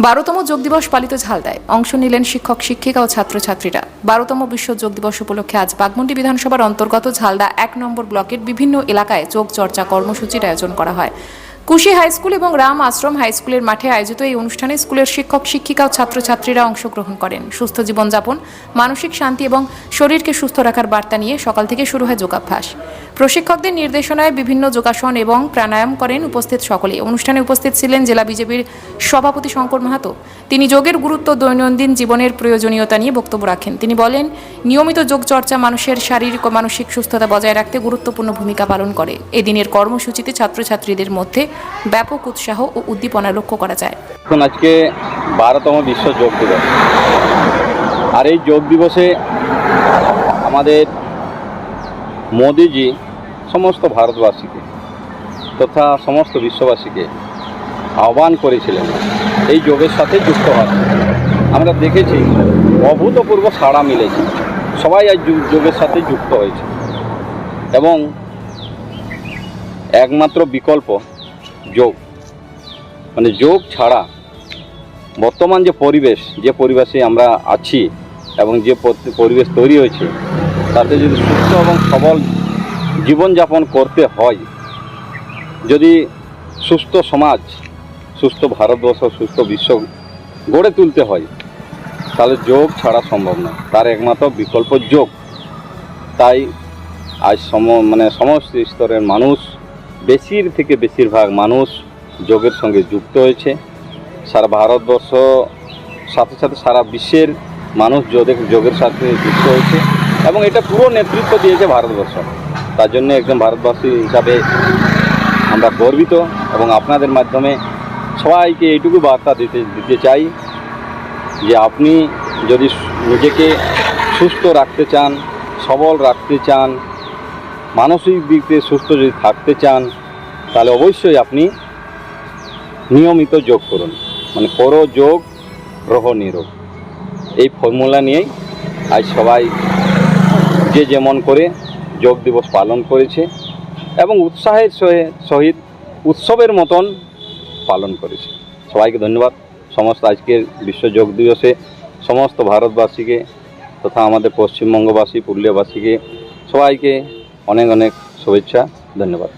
12তম যোগ দিবস পালিত ঝালদায় অংশ নিলেন শিক্ষক শিক্ষিকা ও ছাত্রছাত্রীরা। 12তম বিশ্ব যোগ দিবস উপলক্ষে আজ বাঘমুন্ডি বিধানসভার অন্তর্গত ঝালদা 1 নম্বর ব্লকের বিভিন্ন এলাকায় যোগ চর্চা কর্মসূচির আয়োজন করা হয়। কুশি হাই স্কুল এবং রাম আশ্রম হাই স্কুলের মাঠে আয়োজিত এই অনুষ্ঠানে স্কুলের শিক্ষক শিক্ষিকা ও ছাত্রছাত্রীরা অংশগ্রহণ করেন। সুস্থ জীবনযাপন, মানসিক শান্তি এবং শরীরকে সুস্থ রাখার বার্তা নিয়ে সকাল থেকে শুরু হয় যোগাভ্যাস। প্রশিক্ষকদের নির্দেশনায় বিভিন্ন যোগাসন এবং প্রাণায়াম করেন উপস্থিত সকলে। অনুষ্ঠানে উপস্থিত ছিলেন জেলা বিজেপির সভাপতি শঙ্কর মাহাতো। তিনি যোগের গুরুত্ব, দৈনন্দিন জীবনের প্রয়োজনীয়তা নিয়ে বক্তব্য রাখেন। তিনি বলেন, নিয়মিত যোগ চর্চা মানুষের শারীরিক ও মানসিক সুস্থতা বজায় রাখতে গুরুত্বপূর্ণ ভূমিকা পালন করে। এদিনের কর্মসূচিতে ছাত্রছাত্রীদের মধ্যে ব্যাপক উৎসাহ ও উদ্দীপনা লক্ষ্য করা যায়। এখন আজকে 12তম বিশ্ব যোগ দিবস, আর এই যোগ দিবসে আমাদের মোদিজি সমস্ত ভারতবাসীকে তথা সমস্ত বিশ্ববাসীকে আহ্বান করেছিলেন এই যোগের সাথে যুক্ত হওয়ার। আমরা দেখেছি অভূতপূর্ব সাড়া মিলেছে, সবাই আজ যোগের সাথে যুক্ত হয়েছে এবং একমাত্র বিকল্প যোগ, মানে যোগ ছাড়া বর্তমান যে পরিবেশে আমরা আছি এবং যে পরিবেশ তৈরি হয়েছে, তাতে যদি সুস্থ এবং সবল জীবনযাপন করতে হয়, যদি সুস্থ সমাজ, সুস্থ ভারতবর্ষ, সুস্থ বিশ্ব গড়ে তুলতে হয়, তাহলে যোগ ছাড়া সম্ভব নয়। তার একমাত্র বিকল্প যোগ। তাই আজ সমস্ত স্তরের মানুষ, বেশির থেকে বেশিরভাগ মানুষ যোগের সঙ্গে যুক্ত হয়েছে। সারা ভারতবর্ষ সাথে সাথে সারা বিশ্বের মানুষ যোগের সাথে যুক্ত হয়েছে এবং এটা পুরো নেতৃত্ব দিয়েছে ভারতবর্ষ। তার জন্য একজন ভারতবাসী হিসাবে আমরা গর্বিত এবং আপনাদের মাধ্যমে সবাইকে এইটুকু বার্তা দিতে চাই যে আপনি যদি নিজেকে সুস্থ রাখতে চান, সবল রাখতে চান, মানসিক দিক থেকে সুস্থ যদি থাকতে চান, তাহলে অবশ্যই আপনি নিয়মিত যোগ করুন। মানে করো যোগ, রহ নিরোগ, এই ফর্মুলা নিয়েই আজ সবাই যে যেমন করে যোগ দিবস পালন করেছে এবং উৎসাহের সহিত উৎসবের মতন পালন করেছে। সবাইকে ধন্যবাদ। সমস্ত আজকের বিশ্ব যোগ দিবসে সমস্ত ভারতবাসীকে তথা আমাদের পশ্চিমবঙ্গবাসী, পুরুলিয়াবাসীকে সবাইকে অনেক অনেক শুভেচ্ছা, ধন্যবাদ।